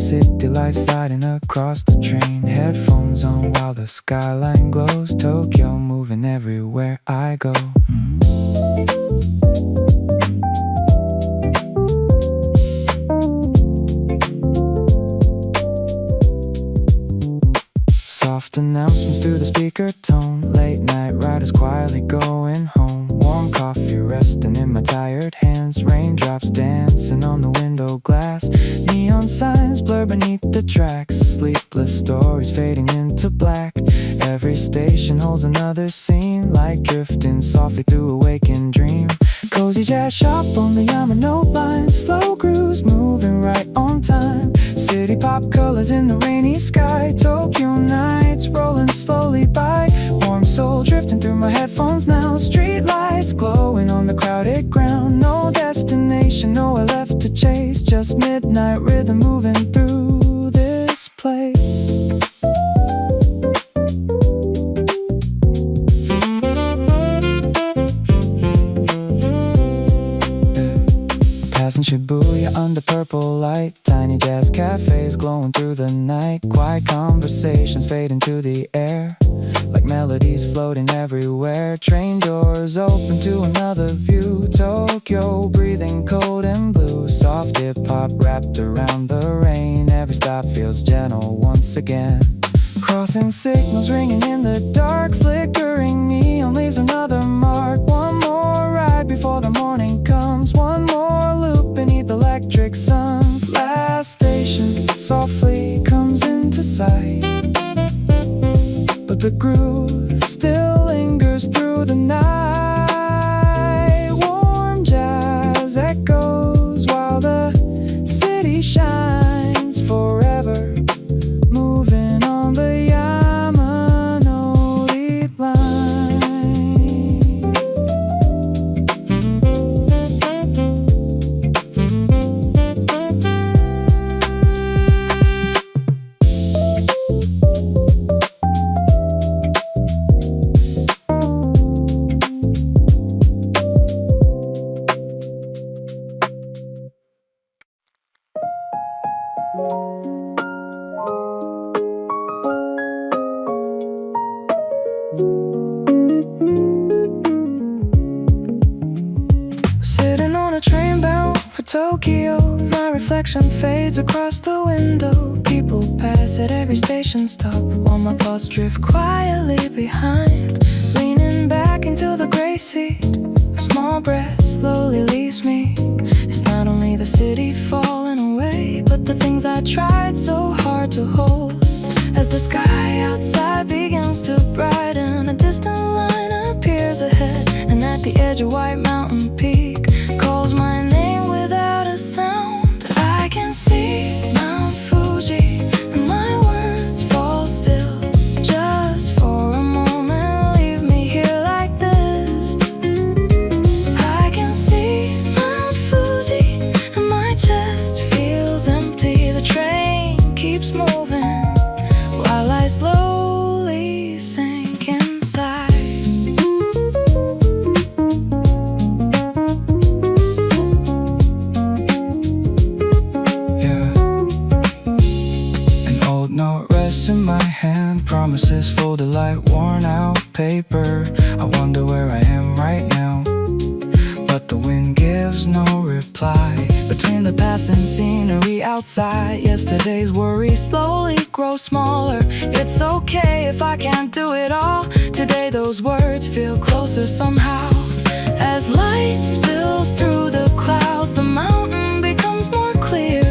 city lights sliding across the train. Headphones on while the skyline glows. Tokyo moving everywhere I go. Soft announcements through the speaker tone. Late night riders quietly going home. Warm coffee resting in my tired hands. Raindrops dancing on the window glass. Neon signs blur beneath the tracks. Sleepless stories fading into black. Every station holds another scene. Light drifting softly through a waking dream. Cozy jazz shop on the Yamanote line. Slow grooves moving right on time. City pop colors in the rainy sky. Tokyo nights rolling slowly by. Warm soul drifting through my headphones now. Streetlights glowing on the crowded ground. No destination, nowhere left to chase. Just midnight rhythm moving through this place. Passing Shibuya under purple light. Tiny jazz cafes glowing through the night. Quiet conversations fade into the air, like melodies floating everywhere. Train doors open to another view. Tokyo breathing cold and blue. Soft hip-hop wrapped around the rain. Every stop feels gentle once again. Crossing signals ringing in the dark. Flickering neon leaves another mark. One more ride before the morning comes. One more loop beneath electric suns. Last station softly comes into sight, but the groove still lingers through the night. Warm jazz echoes while the city shines forever. Moving on the Yamanote line. Sitting on a train bound for Tokyo. My reflection fades across the window. People pass at every station stop, while my thoughts drift quietly behind. Leaning back into the gray seat, a small breath slowly leaves me. It's not only the city falling away, but the things I tried so hard to hold. As the sky outside begins to brighten, a distant line appears ahead, and at the edge a white mountain peak calls my name without a sound. I can see Mount Fuji, and my words fall still. Just for a moment, leave me here like this. I can see Mount Fuji, and my chest feels empty. The train keeps moving while I slowly sink inside. Yeah, an old note rests in my hand. Promises folded like worn out paper. I wonder where I am right now, but the wind gives no reply. Between the passing scenery outside, yesterday's worries slowly grow smaller. It's okay if I can't do it all. Today those words feel closer somehow. As light spills through the clouds, the mountain becomes more clear,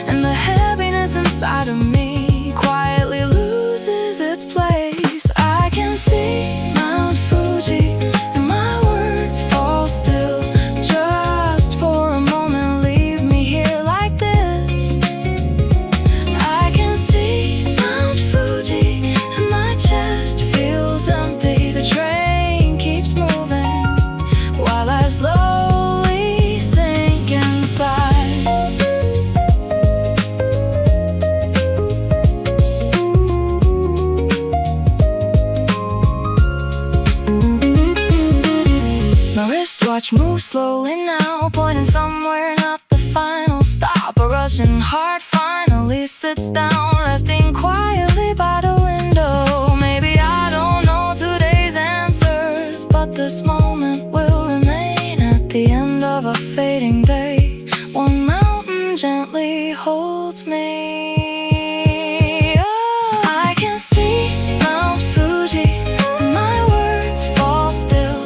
and the heaviness inside of me quietly loses its place. I can see Mount Fuji, and my words fall still. Just for a moment, leave me here like this. I can see Mount Fuji, and my chest feels empty. The train keeps moving while I slowly sink inside. My wristwatch moves slowly now, pointing somewhere, not the final stop. A rushing heart finally finally sits down, resting quietly by the window. Maybe I don't know today's answers, but this moment will remain at the end of a fading day. One mountain gently holds me. I can see Mount Fuji, and my words fall still.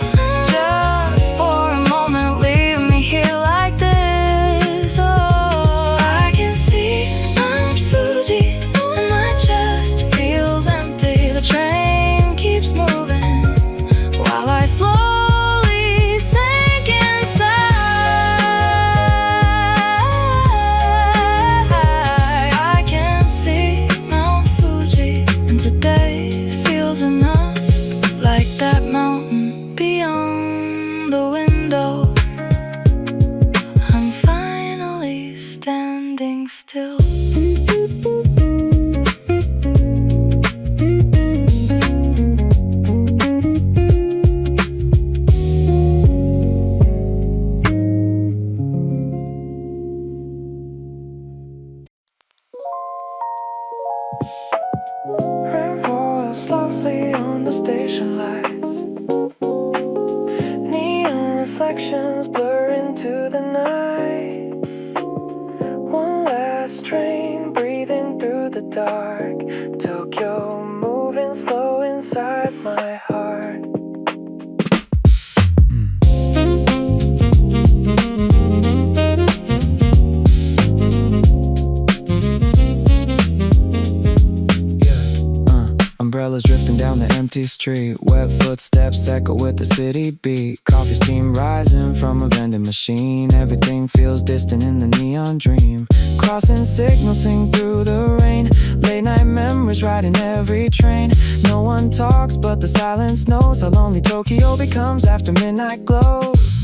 Just for a moment, leave me here like this. Oh, I can see Mount Fuji, and my chest feels empty. The train keeps moving while I slowly sink inside. I can see Mount Fuji, and today feels enough, like that mountain beyond the window. I'm finally standing still. Rainfall is lovely on the station lights. Neon reflections blur into the night. One last train breathing through the dark. Tokyo moving slow inside my heart. Umbrellas drifting down the empty street. Wet footsteps echo with the city beat. Coffee steam rising from a vending machine. Everything feels distant in the neon dream. Crossing signals sing through the rain. Late night memories riding every train. No one talks but the silence knows how lonely Tokyo becomes after midnight glows.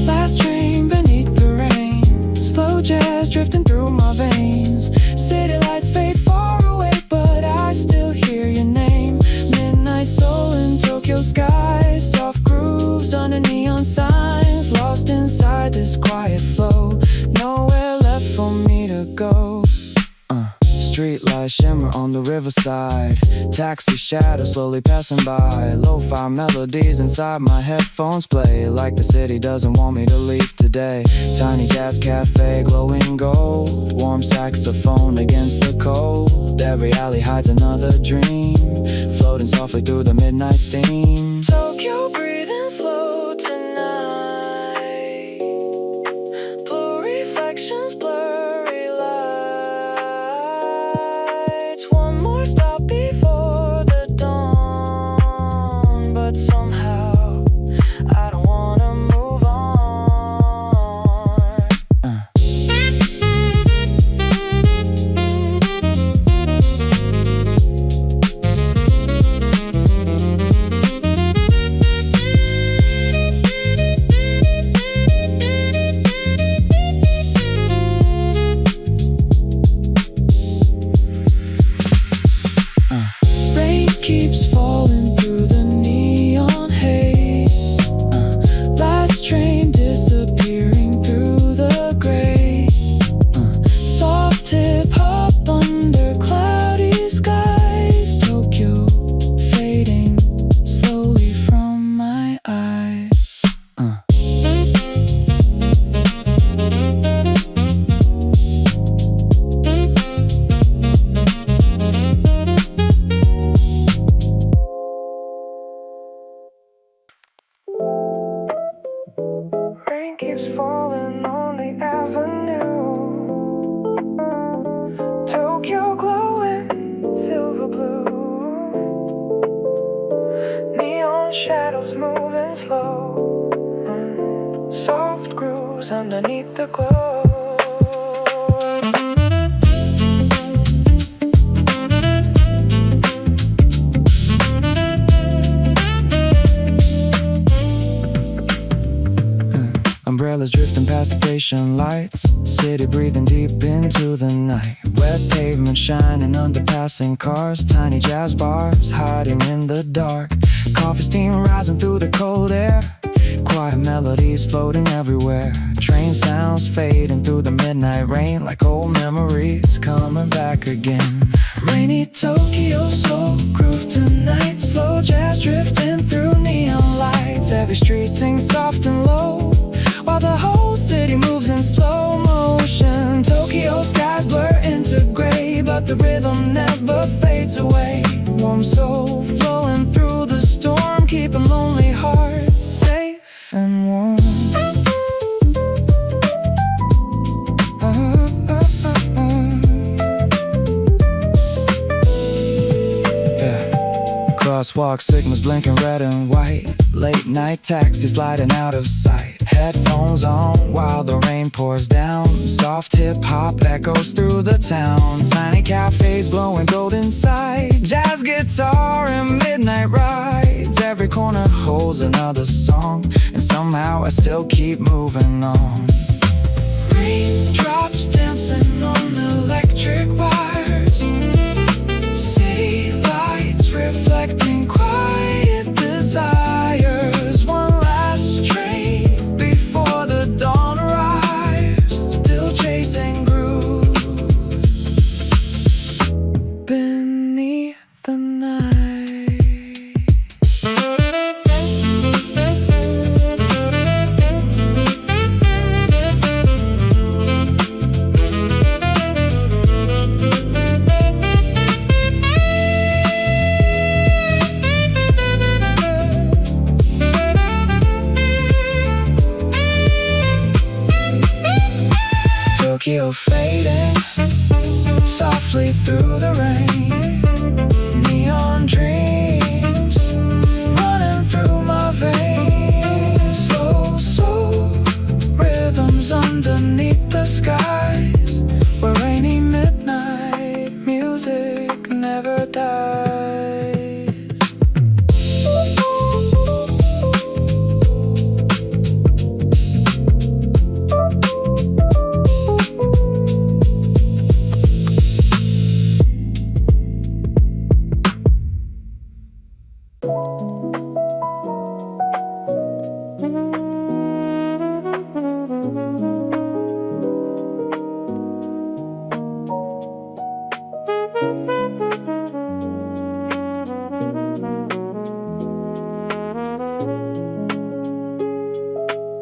Last train beneath the rain. Slow jazz drifting through my veins. City lights fade far away, but I still hear your name. Midnight soul in Tokyo sky. Soft grooves under neon signs. Lost inside this quiet flow. Nowhere left for me to go. Streetlights shimmer on the riverside. Taxi shadows slowly passing by. Lo-fi melodies inside my headphones play. Like the city doesn't want me to leave today. Tiny jazz cafe glowing gold. Warm saxophone against the cold. Every alley hides another dream. Floating softly through the midnight steam. Tokyo breathing slow tonight. Blue reflections, blurry lights. One more stop before the dawn, but somehow I don't wanna move on. Rain keeps falling through the neon haze. Last train disappearing through the gray. Soft hip hop under cloudy skies. Tokyo fading slowly from my eyes. Rain keeps falling on the avenue. Tokyo glowing silver blue. Neon shadows moving slow. Soft grooves underneath the glow. Umbrellas drifting past station lights. City breathing deep into the night. Wet pavement shining under passing cars. Tiny jazz bars hiding in the dark. Coffee steam rising through the cold air. Quiet melodies floating everywhere. Train sounds fading through the midnight rain, like old memories coming back again. Rainy Tokyo soul groove tonight. Slow jazz drifting through neon lights. Every street sings soft and low, while the whole city moves in slow motion. Tokyo skies blur into gray, but the rhythm never fades away. Warm soul flowing through the storm, keeping lonely hearts safe and warm. Crosswalk signals blinking red and white. Late night taxis sliding out of sight. Headphones on while the rain pours down. Soft hip hop echoes through the town. Tiny cafes glowing gold inside. Jazz guitar and midnight rides. Every corner holds another song, and somehow I still keep moving on. Raindrops dancing on electric wires. City lights reflecting quiet desires. One last train before the dawn arrives. Still chasing grooves beneath the night. Tokyo fading softly through the rain. Neon dreams running through my veins. Slow soul rhythms underneath the skies, where rainy midnight music never dies.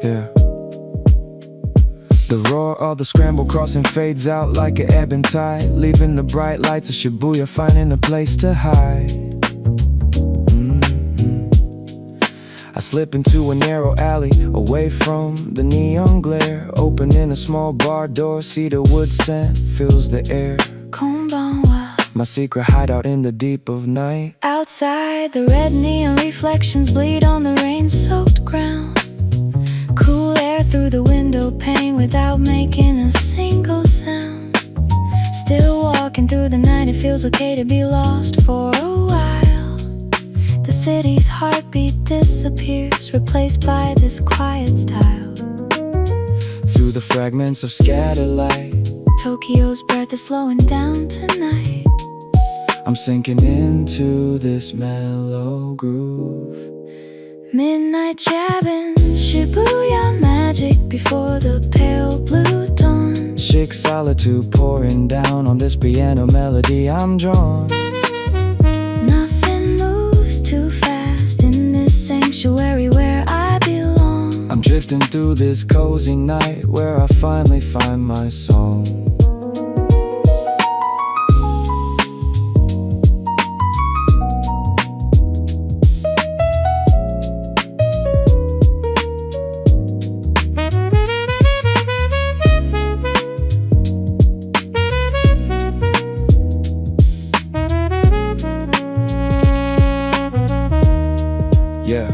Yeah. The roar of the scramble crossing fades out like an ebb and tide, leaving the bright lights of Shibuya, finding a place to hide. I slip into a narrow alley, away from the neon glare. Opening a small bar door, cedar wood scent fills the air. Konbanwa. My secret hideout in the deep of night. Outside, the red neon reflections bleed on the rain-soaked ground. Cool air through the window pane without making a single sound. Still walking through the night, it feels okay to be lost for a while. The city's heartbeat disappears, replaced by this quiet style. Through the fragments of scattered light, Tokyo's breath is slowing down tonight. I'm sinking into this mellow groove. Midnight jabbing, Shibuya magic before the pale blue dawn. Chic solitude pouring down on this piano melody, I'm drawn. Nothing moves too fast in this sanctuary where I belong. I'm drifting through this cozy night where I finally find my song. Yeah,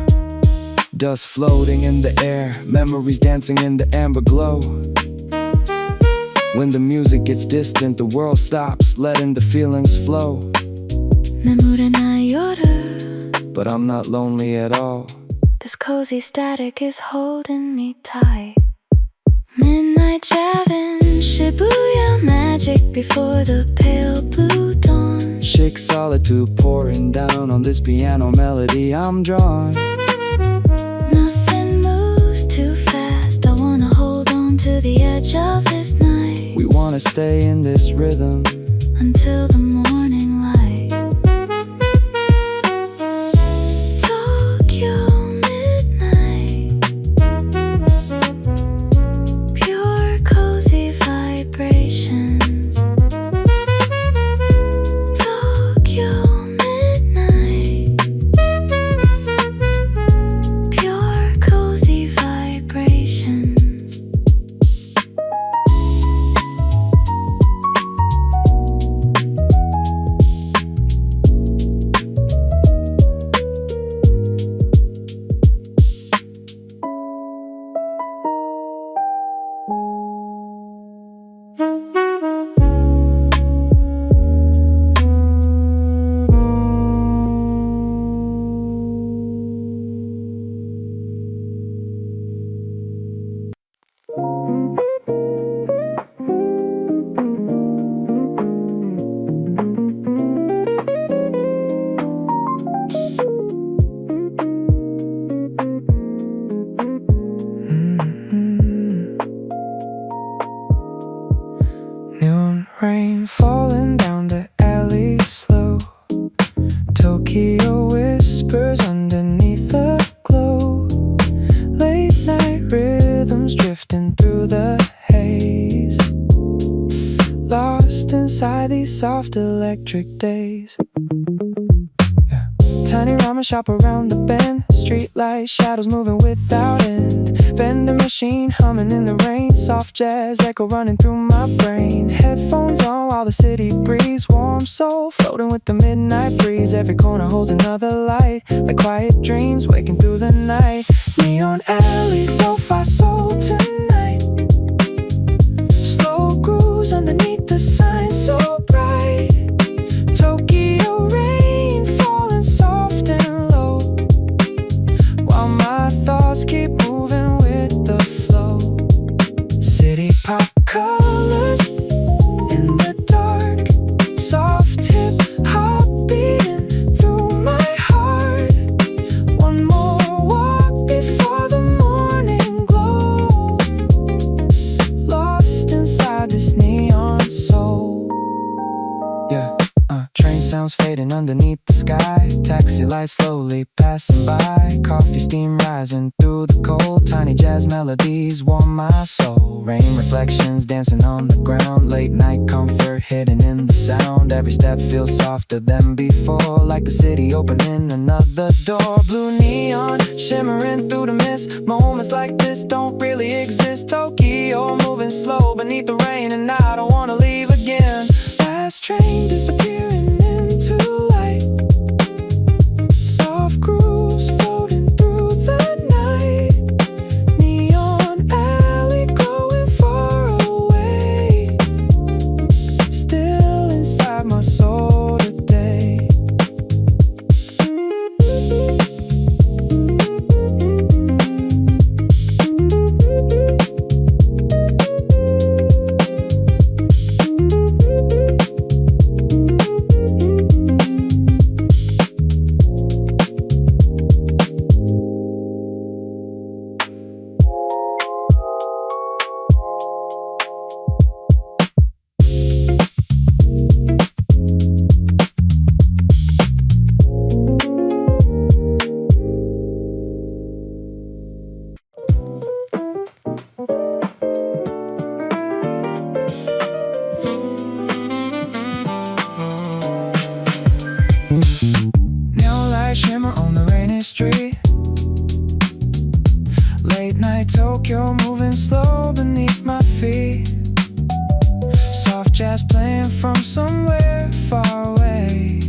dust floating in the air, memories dancing in the amber glow. When the music gets distant, the world stops, letting the feelings flow. Namurenai yoru. But I'm not lonely at all. This cozy static is holding me tight. Midnight jabbing, Shibuya magic before the pale blue dawn. Chic solitude pouring down on this piano melody, I'm drawn. Nothing the edge of this night. We wanna stay in this rhythm until the morning light. Tokyo midnight, pure cozy vibrations. Tokyo midnight, pure cozy vibrations. Noon rain falling down the alley slow. Tokyo whispers underneath the glow. Late night rhythms drifting through the haze. Lost inside these soft electric days. Tiny ramen shop around the bend. Streetlights, shadows moving without end. Vending machine humming in the rain. Soft jazz echo running through my brain. Headphones on while the city breeze. Warm soul floating with the midnight breeze. Every corner holds another light, like quiet dreams waking through the night. Neon alley, lo-fi soul tonight. Slow grooves underneath the sign so bright. Tokyo rain falling soft and low, while my thoughts keep moving with the flow. City pop colors in the dark. Soft hip hop beating through my heart. One more walk before the morning glow. Lost inside this neon soul. Yeah. Train sounds fading underneath the sky. Taxi lights slowly passing by. Coffee steam rising through the cold. Tiny jazz melodies warm my soul. Rain reflections dancing on the ground. Late night comfort hidden in the sound. Every step feels softer than before, like the city opening another door. Blue neon shimmering through the mist. Moments like this don't really exist. Tokyo moving slow beneath the rain, and I don't wanna leave again. Last train disappearing into light. Soft grooves floating through the night. Neon alley glowing far away. Still inside my soul today. Neon light shimmer on the rainy street. Late night Tokyo moving slow beneath my feet. Soft jazz playing from somewhere far away.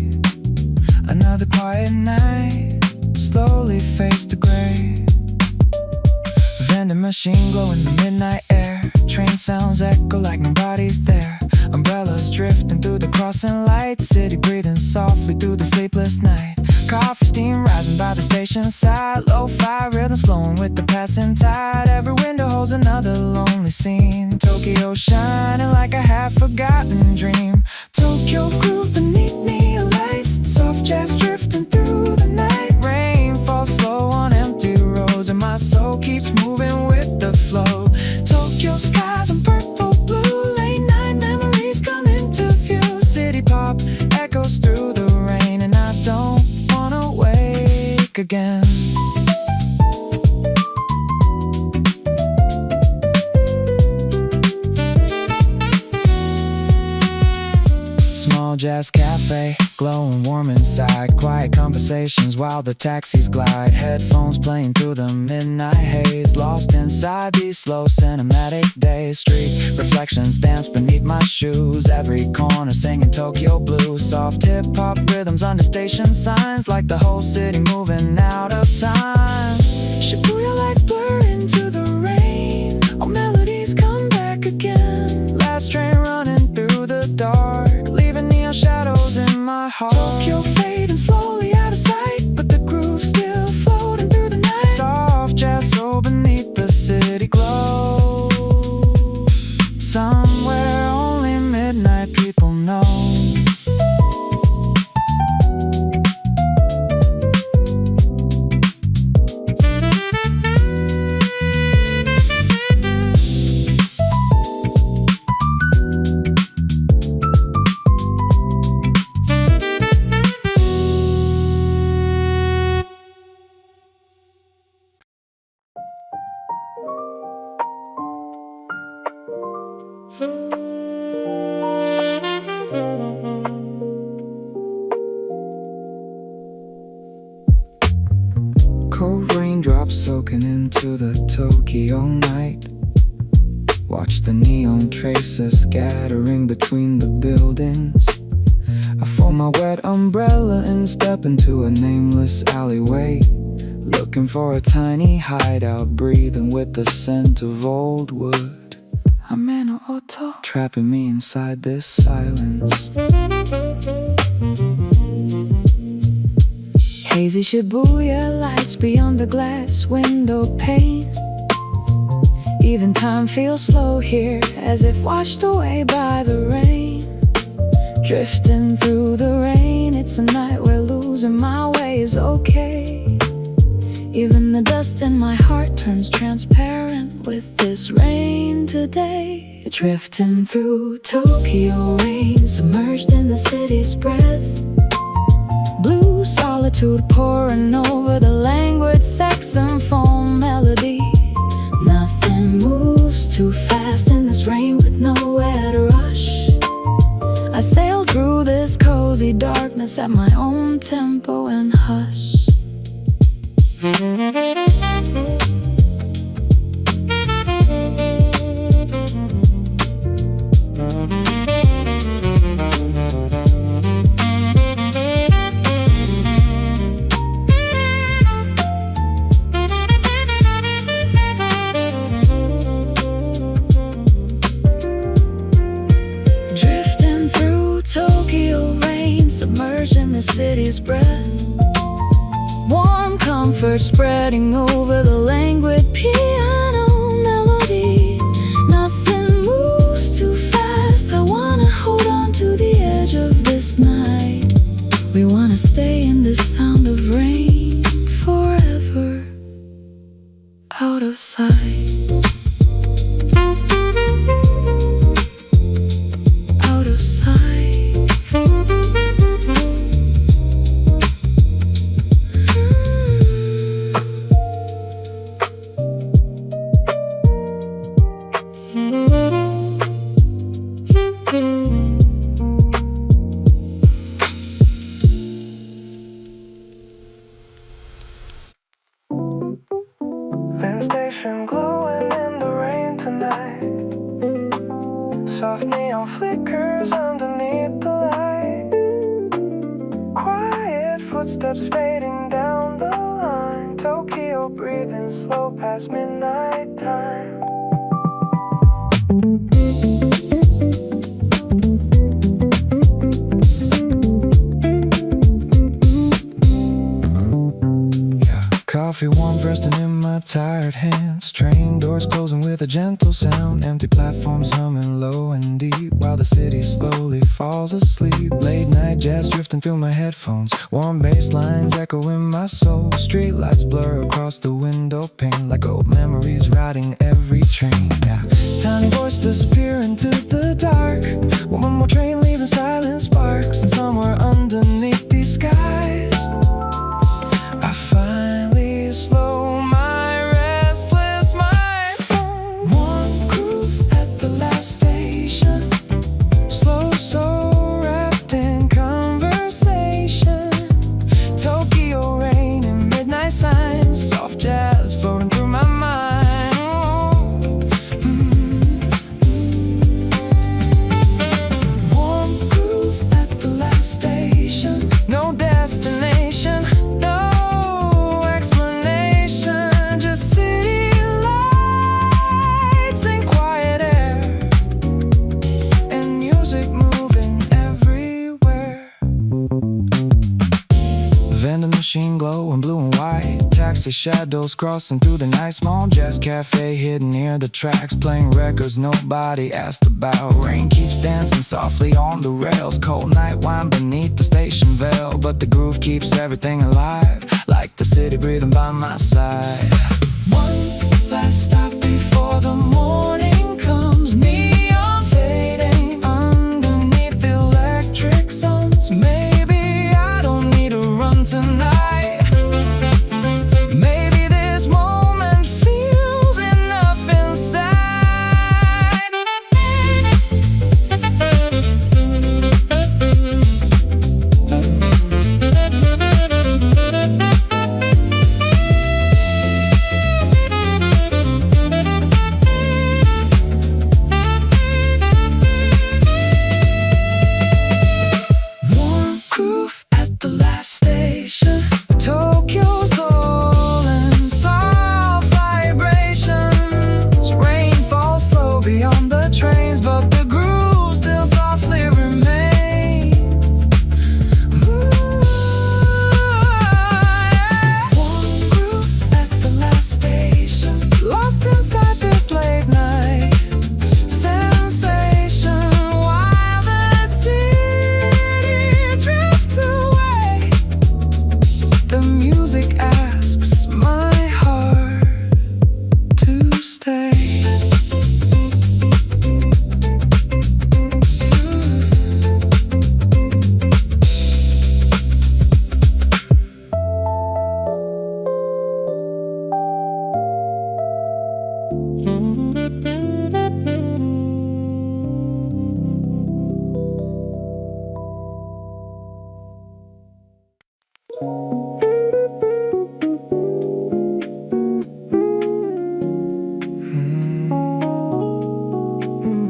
Another quiet night slowly fades to gray. Vending machine glow in the midnight air. Train sounds echo like nobody's there. Umbrellas drifting through the crossing lights. City breathing softly through the sleepless night. Coffee steam rising by the station side. Lo-fi rhythms flowing with the passing tide. Every window holds another lonely scene. Tokyo shining like a half-forgotten dream. Tokyo groove beneath neon lights. Soft jazz drifting through the night. Rain falls slow on empty roads, and my soul keeps moving with the flow. Tokyo sky back again. Small jazz cafe, glowing warm inside. Quiet conversations while the taxis glide. Headphones playing through the midnight haze. Lost inside these slow cinematic days. Street reflections dance beneath my shoes. Every corner singing Tokyo blues. Soft hip-hop rhythms under station signs. Like the whole city moving out of time. Shibuya lights blur into the rain. All melodies come back again. Last train running through the dark, leaving neon shadows in my heart. Tokyo fading slowly out of sight, but the groove's still floating through the night. Soft jazz soul beneath the city glow. Somewhere only midnight people know. Cold raindrops soaking into the Tokyo night. Watch the neon traces scattering between the buildings. I fold my wet umbrella and step into a nameless alleyway, looking for a tiny hideout, breathing with the scent of old wood. Yamanote, trapping me inside this silence. Hazy Shibuya lights beyond the glass window pane. Even time feels slow here, as if washed away by the rain. Drifting through the rain, it's a night where losing my way is okay. Even the dust in my heart turns transparent with this rain today. Drifting through Tokyo rain, submerged in the city's breath. Blue solitude pouring over the languid saxophone melody. Nothing moves too fast in this rain with nowhere to rush. I sail through this cozy darkness at my own tempo and hush. Drifting through Tokyo rain, submerged in the city's breath. Warm comfort spreading over the languid piano melody. Nothing moves too fast. I wanna hold on to the edge of this night. We wanna stay in the sound of rain forever, out of sight. Out of sight. Station glowing in the rain tonight. Soft neon flickers underneath the light. Quiet footsteps fading down the line. Tokyo breathing slow past midnight time. Coffee warm resting in my tired hands. Train doors closing with a gentle sound. Empty platforms humming low and deep while the city slowly falls asleep. Late night jazz drifting through my headphones. Warm bass lines echo in my soul. Streetlights blur across the window pane like old memories riding every train. Tiny voice disappear into the dark. One more train leaving silent sparks. And somewhere underneath these skies I find machine glowing blue and white. Taxi shadows crossing through the night. Small jazz cafe hidden near the tracks, playing records nobody asked about. Rain keeps dancing softly on the rails. Cold night wine beneath the station veil, but the groove keeps everything alive, like the city breathing by my side. One last stop before the morning comes. Neon fading underneath the electric suns. Maybe I don't need to run tonight. Maybe this moment feels enough inside. Warm groove at the last station. Tokyo's golden, soft vibrations. Rain falls slow beyond the trains, but the groove still softly remains. Ooh, yeah. Warm groove at the last station. Lost inside this late night sensation, while the city drifts away. The music asks my heart to stay.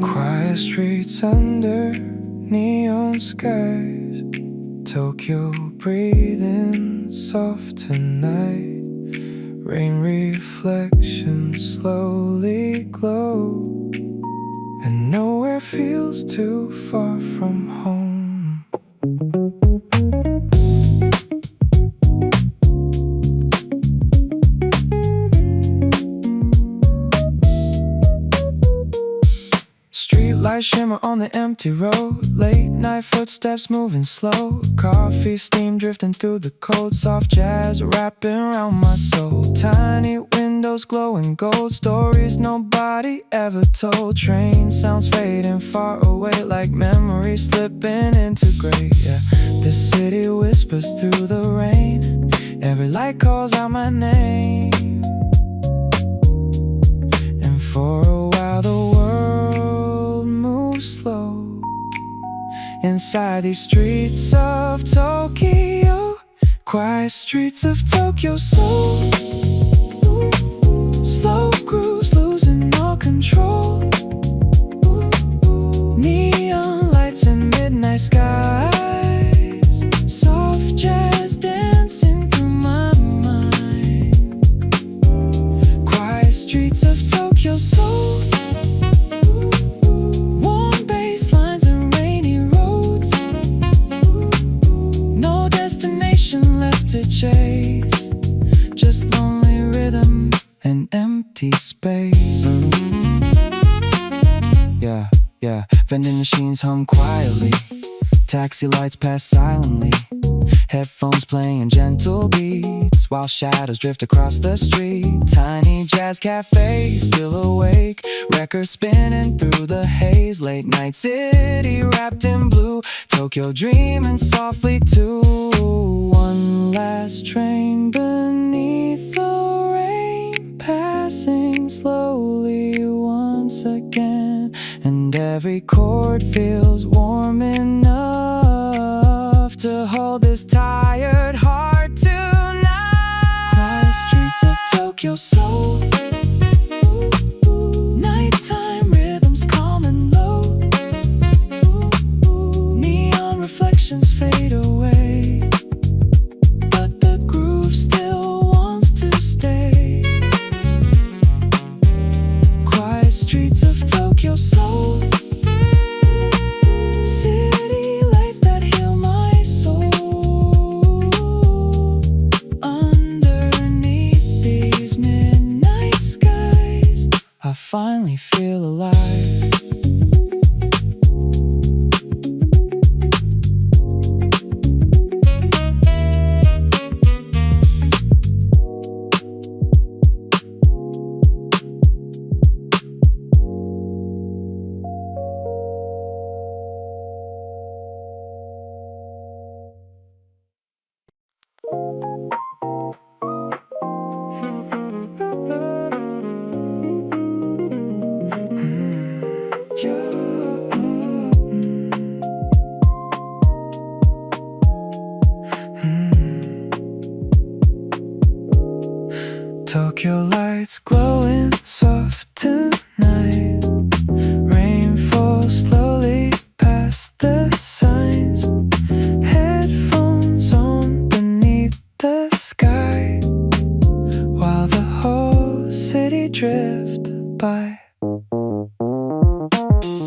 Quiet streets under neon skies. Tokyo breathing soft tonight. Rain reflections slowly glow, and nowhere feels too far from home. Streetlights shimmer on the empty road. Late night footsteps moving slow. Coffee steam drifting through the cold. Soft jazz wrapping around my soul. Tiny windows glowing gold. Stories nobody ever told. Train sounds fading far away, like memories slipping into gray. Yeah, the city whispers through the rain. Every light calls out my name. And for a while the world moves slow inside these streets of Tokyo. Quiet streets of Tokyo, so slow grooves losing all control. Neon lights in midnight skies. Soft jazz dancing through my mind. Quiet streets of Tokyo, so warm bass lines and rainy roads. No destination left to chase, just lonely rhythm and empty space. Yeah, vending machines hum quietly. Taxi lights pass silently. Headphones playing gentle beats while shadows drift across the street. Tiny jazz cafe still awake. Records spinning through the haze. Late night city wrapped in blue. Tokyo dreaming softly too. One last train beneath the rain, passing slowly once again. And every chord feels warm enough to hold this tired heart tonight. Quiet streets of Tokyo, so nighttime rhythms calm and low. Neon reflections fade away, but the groove still wants to stay. Quiet streets of Tokyo, so city lights that heal my soul. soft tonight. Rain falls slowly past the signs. Headphones on beneath the sky, while the whole city drift by.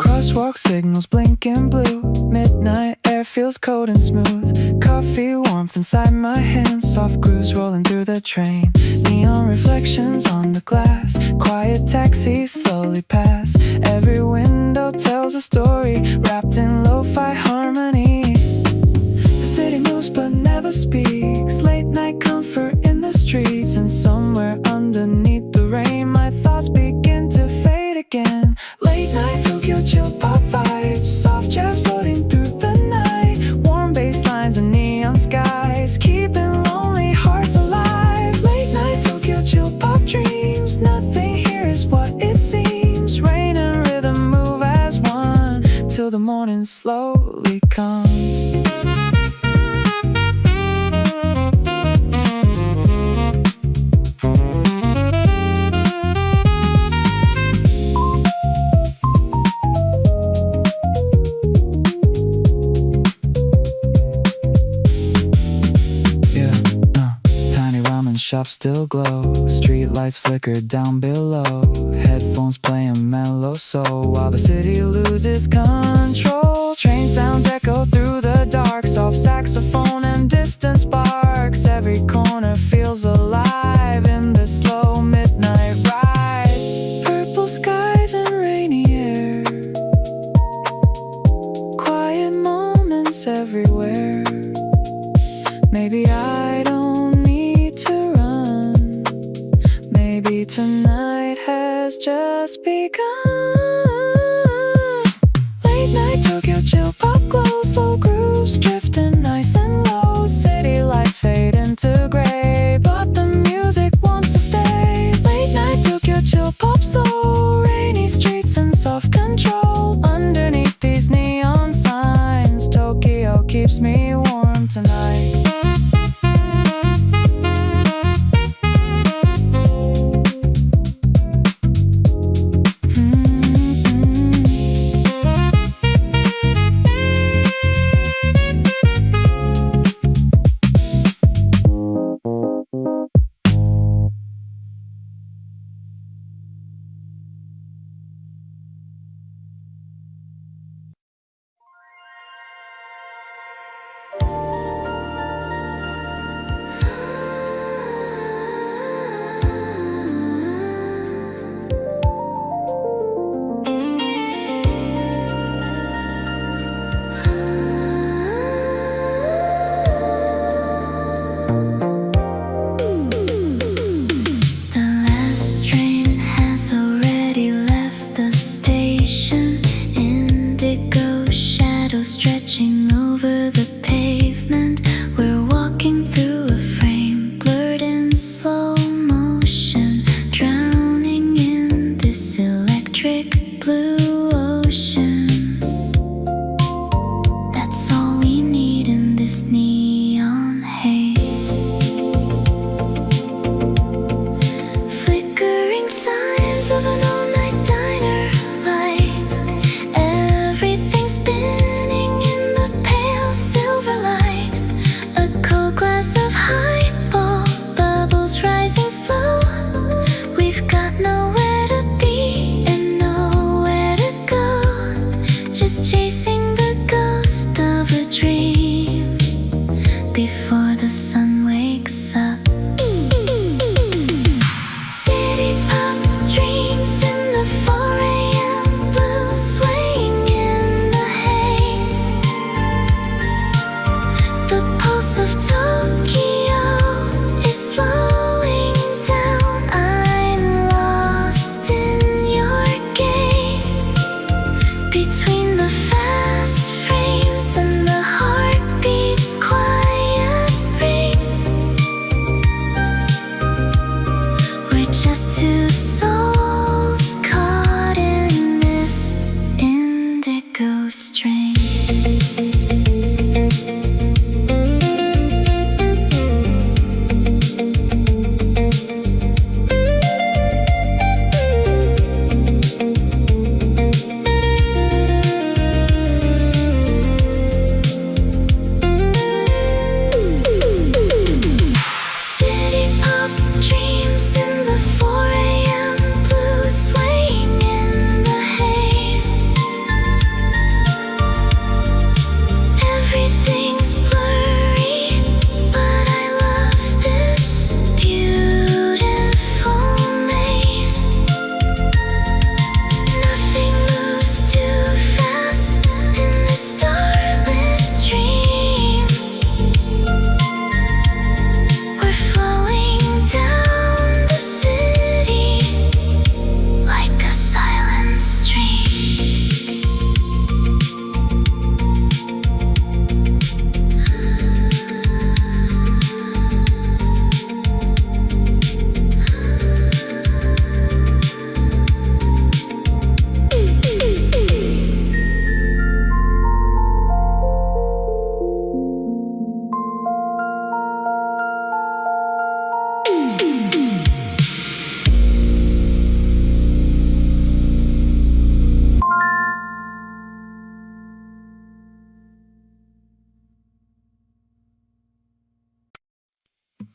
Crosswalk signals blinking blue. Midnight air feels cold and smooth. Coffee warmth inside my hands. Soft grooves rolling through the train. Neon reflections on the glass. Quiet taxis slowly pass. Every window tells a story, wrapped in lo-fi harmony. The city moves but never speaks. Late night comfort in the streets. And somewhere underneath the rain, my thoughts begin to fade again. Late night Tokyo Chillpop vibes. Soft jazz floating through the night. Warm bass lines and neon skies, keeping lonely hearts alive. Late night Tokyo Chillpop dreams. Nothing here is what it seems. Rain and rhythm move as one, till the morning slowly comes. Shops still glow, streetlights flicker down below. Headphones playing mellow soul, while the city loses control. Train sounds echo through the dark, soft saxophone and distant sparks. Every corner feels alive in this slow midnight ride. Purple skies and rainy air, quiet moments everywhere. Maybe I don't need to run. Maybe tonight has just begun. Late night Tokyo Chillpop glow. Slow grooves drifting nice and low. City lights fade into gray, but the music wants to stay. Late night Tokyo Chillpop soul. Rainy streets and soft control. Underneath these neon signs, Tokyo keeps me warm tonight. Stretching over the pavement, we're walking through a frame, blurred in slow motion, drowning in this electric blue ocean. That's all we need in this neon haze. Flickering signs of an all-night diner light. Everything's been silver light.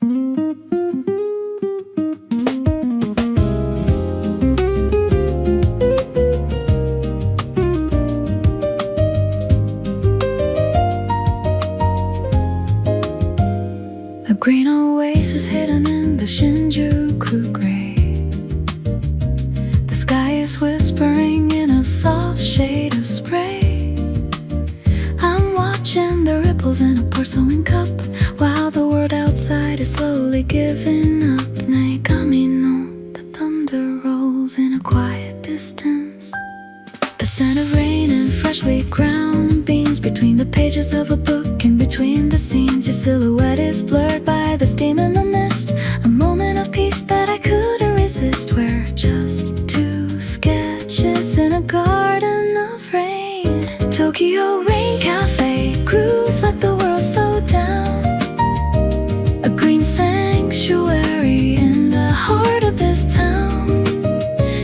A green oasis hidden in the Shinjuku gray. The sky is whispering in a soft shade of spray. I'm watching the ripples in a porcelain cup, while the world outside is slowly giving up. Naikami no, the thunder rolls in a quiet distance. The scent of rain and freshly ground beans between the pages of a book. In between the scenes, your silhouette is blurred by the steam in the mist. A moment of peace that I couldn't resist. We're just two sketches in a garden of rain. Tokyo Rain Cafe, groove, let the world slow down. A green sanctuary in the heart of this town.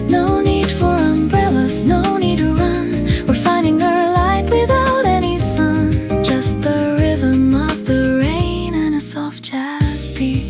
No need for umbrellas, no need to run. We're finding our light without any sun. Just the rhythm of the rain and a soft jazz beat.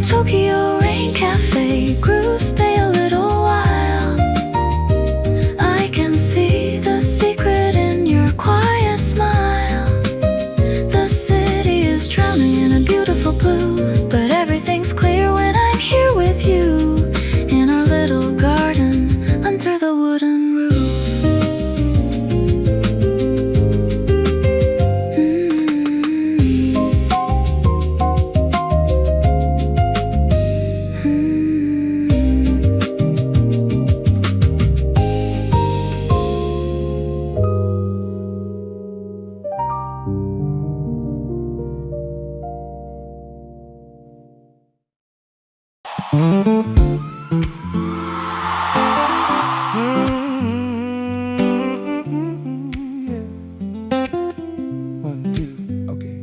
Tokyo Rain Cafe, groove, stay a little while. I can see the secret in your quiet smile. The city is drowning in a beautiful blue, but everything's clear when I'm here with you. In our little garden, under the wooden roof. One, two, okay.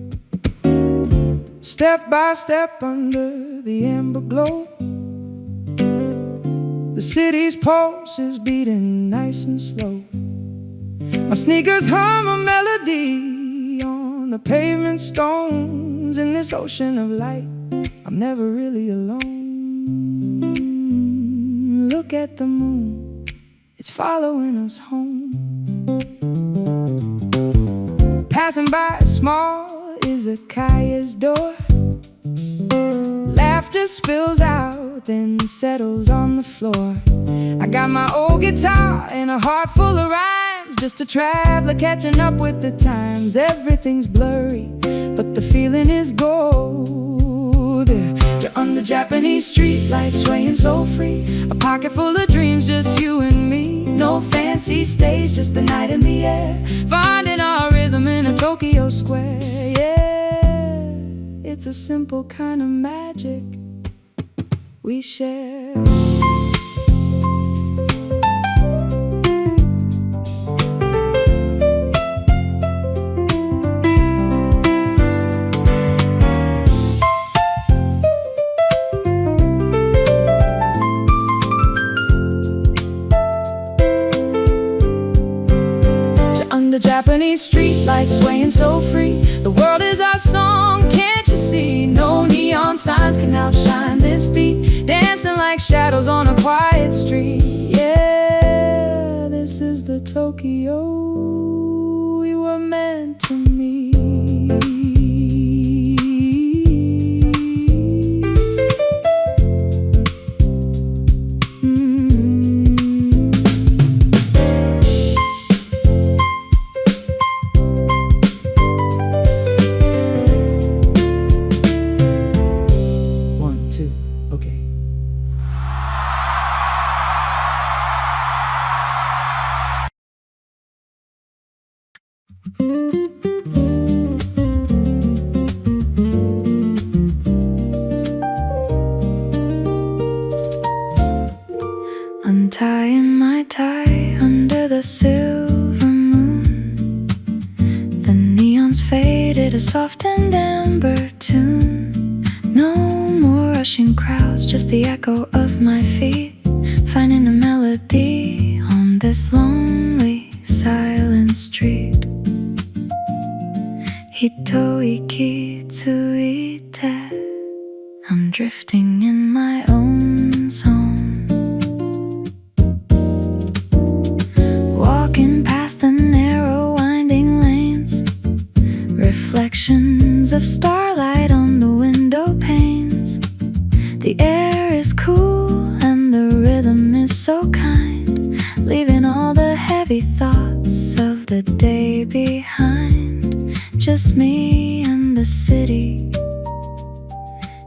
Step by step under the amber glow, the city's pulse is beating nice and slow. My sneakers hum a melody on the pavement stones. In this ocean of light, I'm never really alone. Look at the moon, it's following us home. Passing by a small izakaya's door. Laughter spills out, then settles on the floor. I got my old guitar and a heart full of rhymes. Just a traveler catching up with the times. Everything's blurry, but the feeling is gold. You're under Japanese streetlights, swaying so free. A pocket full of dreams, just you and me. No fancy stage, just the night in the air. Finding our rhythm in a Tokyo square. Yeah, it's a simple kind of magic we share. The Japanese streetlights swaying so free. The world is our song, can't you see? No neon signs can outshine this beat. Dancing like shadows on a quiet street. Yeah, this is the Tokyo we were meant to meet. created a soft and amber tune. No more rushing crowds, just the echo of my feet, finding a melody on this lonely, silent street. Hito iki tsuite, I'm drifting in my own zone, walking past the narrow winding lanes, reflections of starlight on the window panes. The air is cool and the rhythm is so kind, leaving all the heavy thoughts of the day behind. Just me and the city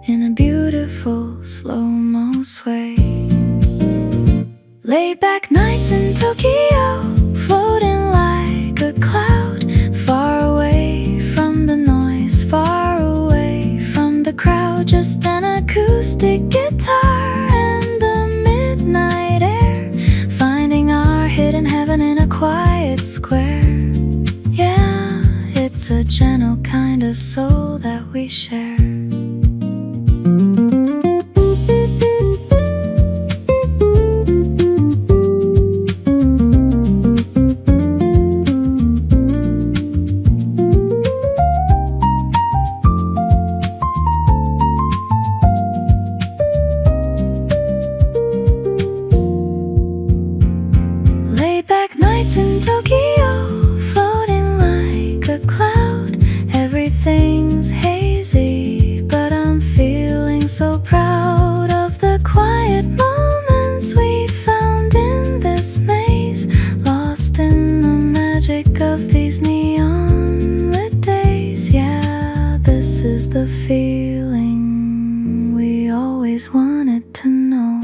in a beautiful slow-mo sway. Laid-back nights in Tokyo, floating like a cloud, far away from the noise, far away from the crowd. Just an acoustic guitar and the midnight air, finding our hidden heaven in a quiet square. Yeah, it's a gentle kind of soul that we share. Laid-back nights in Tokyo, floating like a cloud. Everything's hazy, but I'm feeling so proud of the quiet moments we found in this maze, lost in the magic of these neon-lit days. Yeah, this is the feeling we always wanted to know.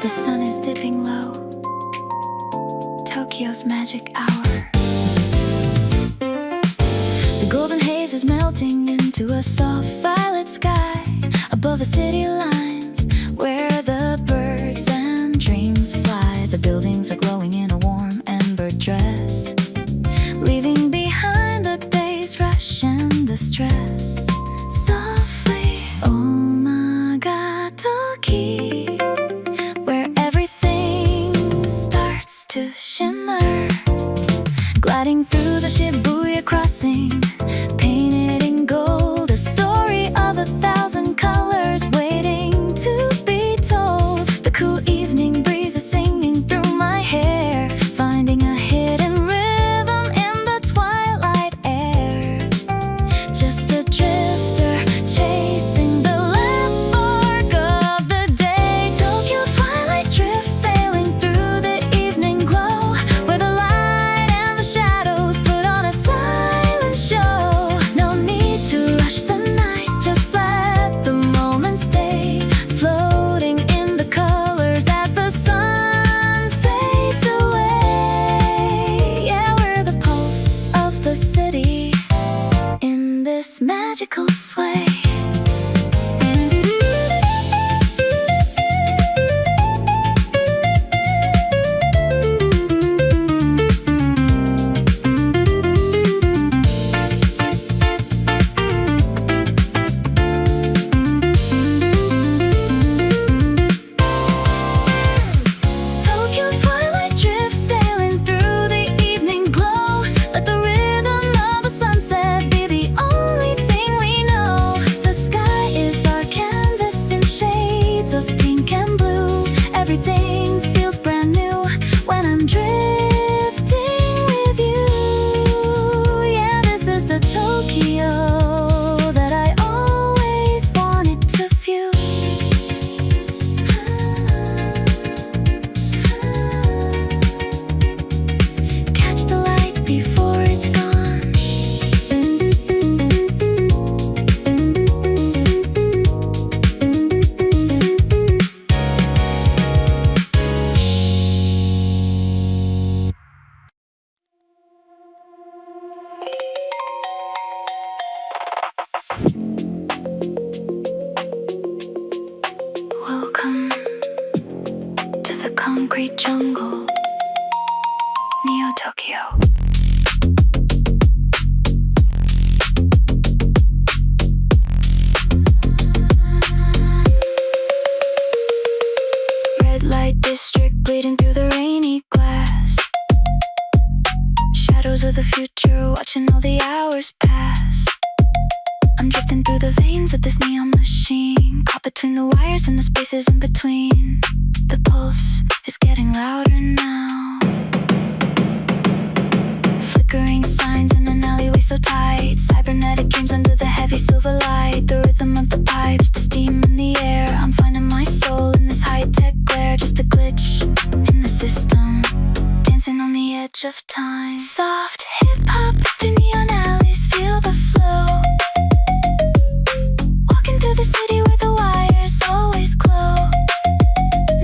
The sun is dipping low, Tokyo's magic hour. The golden haze is melting into a soft violet sky, above the city lines where the birds and dreams fly. The buildings are glowing in a warm amber dress, leaving behind the day's rush and the stress. Softly, Omagatoki, where everything starts to shimmer, gliding through the Shibuya crossing, painted in gold, a story of 1,000 colors waiting to be told. The cool evening breeze is singing through my hair, finding a hidden rhythm in the twilight air. Just a drift Welcome to the concrete jungle, Neo Tokyo. Red light district bleeding through the rainy glass. Shadows of the future, watching all the hours pass. I'm drifting through the veins of this neon machine, caught between the wires and the spaces in between. The pulse is getting louder now. Flickering signs in an alleyway so tight. Cybernetic dreams under the heavy silver light. The rhythm of the pipes, the steam in the air. I'm finding my soul in this high-tech glare. Just a glitch in the system, dancing on the edge of time. Soft hip-hop through neon alleys, feel the flow. Walking through the city where the wires always glow.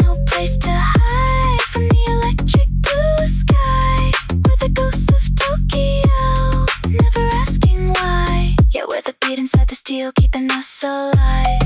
No place to hide from the electric blue sky. We're the ghosts of Tokyo, never asking why. Yet we're the beat inside the steel, keeping us alive.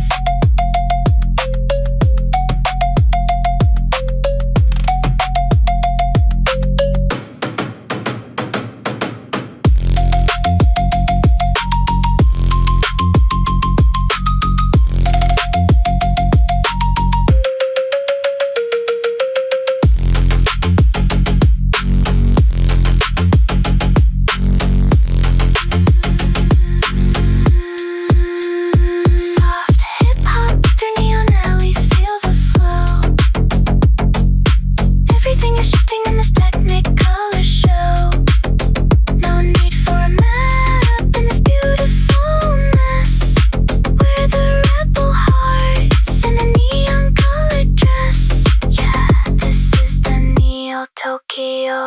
Tokyo,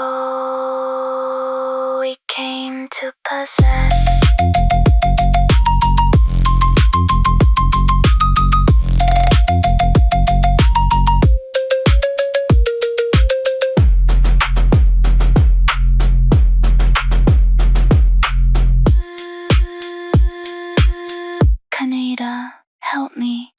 we came to possess. Kaneda, help me.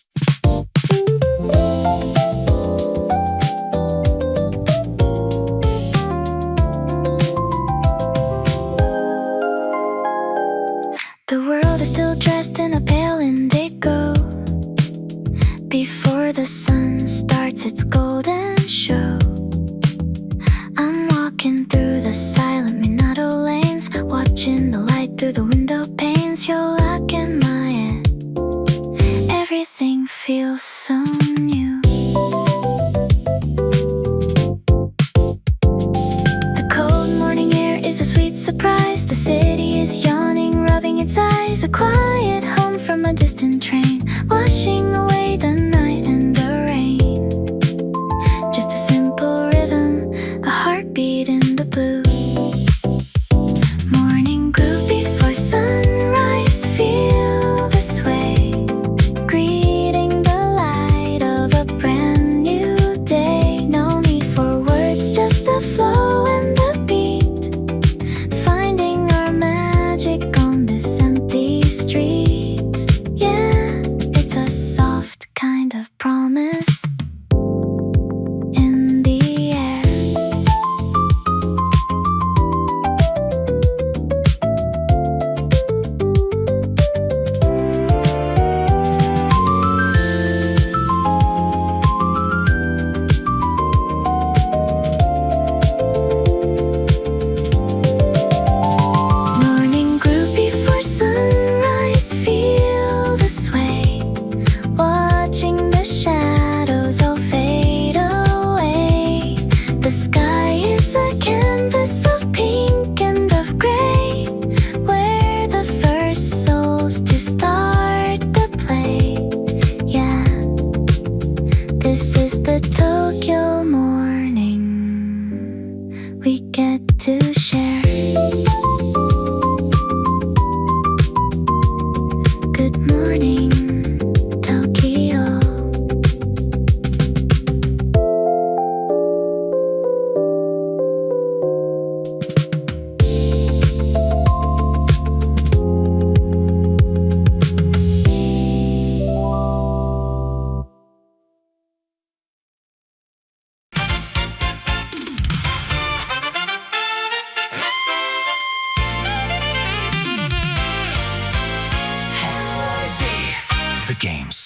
The world is still dressed in a pale indigo. Before the sun starts its golden show, I'm walking through the silent Minato lanes, watching the light through the window panes. You're locking my in. Everything feels so new. The cold morning air is a sweet surprise. The city is yawning, rubbing its eyes. A quiet hum from a distant train, washing away the night and the rain. Just a simple rhythm, a heartbeat in the blue. Morning grew before sunrise, feel the sway, greeting the light of a brand new day. No need for words, just the flow and the beat, finding our magic on this empty street. Yeah, it's a soft kind of promise in the air. Morning grew before sunrise, feel the sway, watching the shadows all fade away. The sky is a canvas of pink and of gray, we're the first souls to start the play. Yeah, this is the Tokyo morning we get to share. Good morning, Tokyo.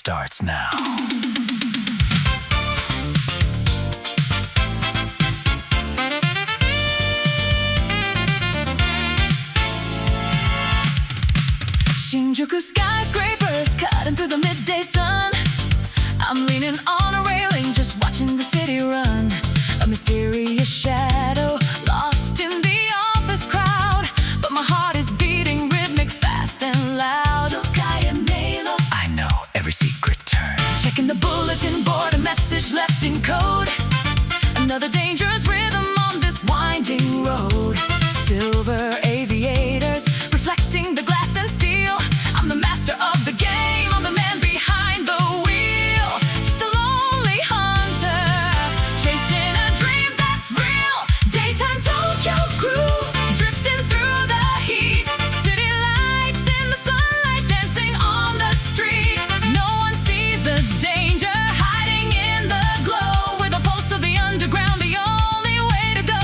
starts now. Shinjuku skyscrapers cutting through the midday sun. I'm leaning on a railing, just watching the city run. A mysterious shadow lost in the office crowd, but my heart is beating rhythmic, fast and loud. I know every secret turn. Checking the bulletin board, a message left in code. Another dangerous rhythm on this winding road. Silver aviators reflecting the glass and steel. I'm the master of the game, I'm the man behind the wheel. Just a lonely hunter, chasing a dream that's real. Daytime Tokyo groove, drifting through the heat. City lights in the sunlight, dancing on the street. No one sees the danger hiding in the glow. With the pulse of the underground, the only way to go.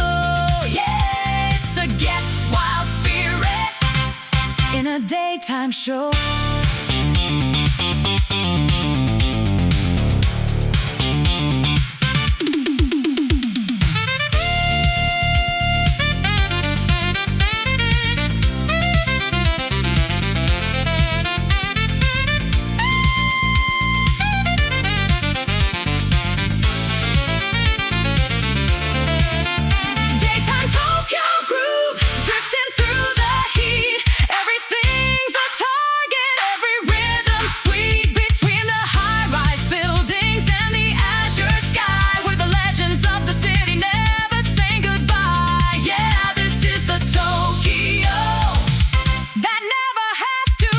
Yeah, it's a get wild spirit in a daytime show. Daytime Tokyo groove, drifting through the heat. Everything's a target, every rhythm sweet. Between the high-rise buildings and the azure sky, where the legends of the city never say goodbye. Yeah, this is the Tokyo that never has to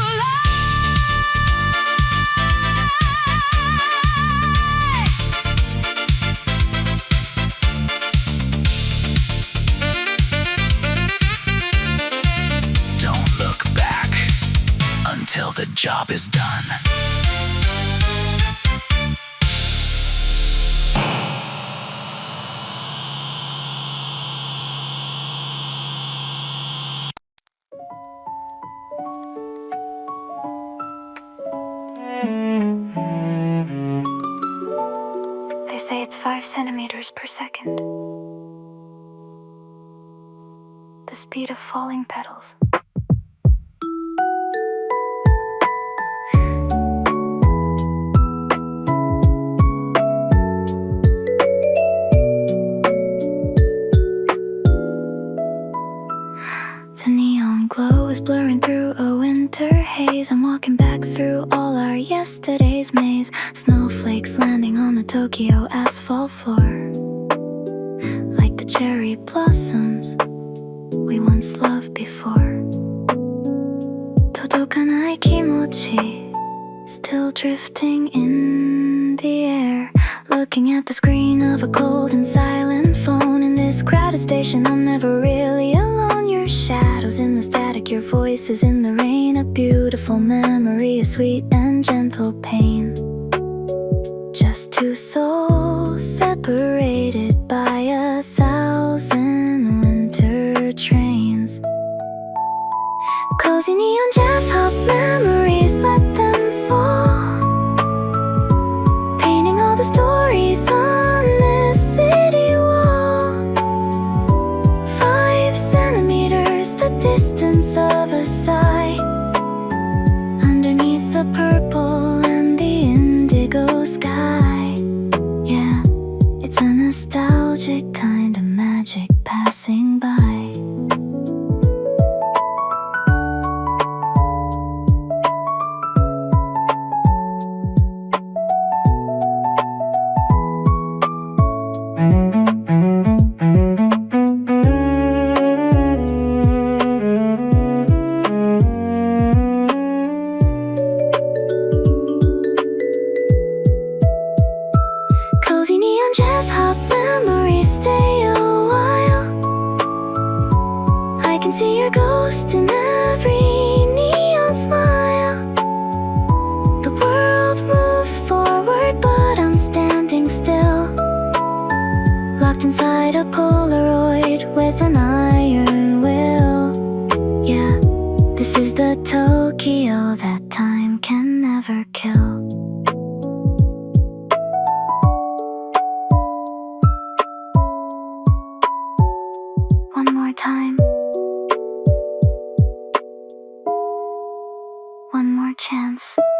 Don't look back until the job is done. They say it's 5 centimeters per second. The speed of falling petals. The neon glow is blurring through a winter haze. I'm walking back through all our yesterday's maze. Snowflakes landing on the Tokyo asphalt floor, like the cherry blossoms we once loved before. Todokanai kimochi, still drifting in the air. Looking at the screen of a cold and silent phone. In this crowded station, I'm never really alone. Your shadows in the static, your voices in the rain. A beautiful memory, a sweet and gentle pain. Just two souls separated by 1,000 winter trains. Cozy neon Jazzhop memories, let them fall. Painting all the stories on this city wall. 5 centimeters, the distance of a sigh. Underneath the purple and the indigo sky. Yeah, it's a nostalgic kind of magic passing by. Cozy neon Jazzhop memories stay a while. I can see your ghost in every neon smile. The world moves forward, but I'm standing still, locked inside a Polaroid with an iron will. Yeah, this is the Tokyo that time can never kill. dance.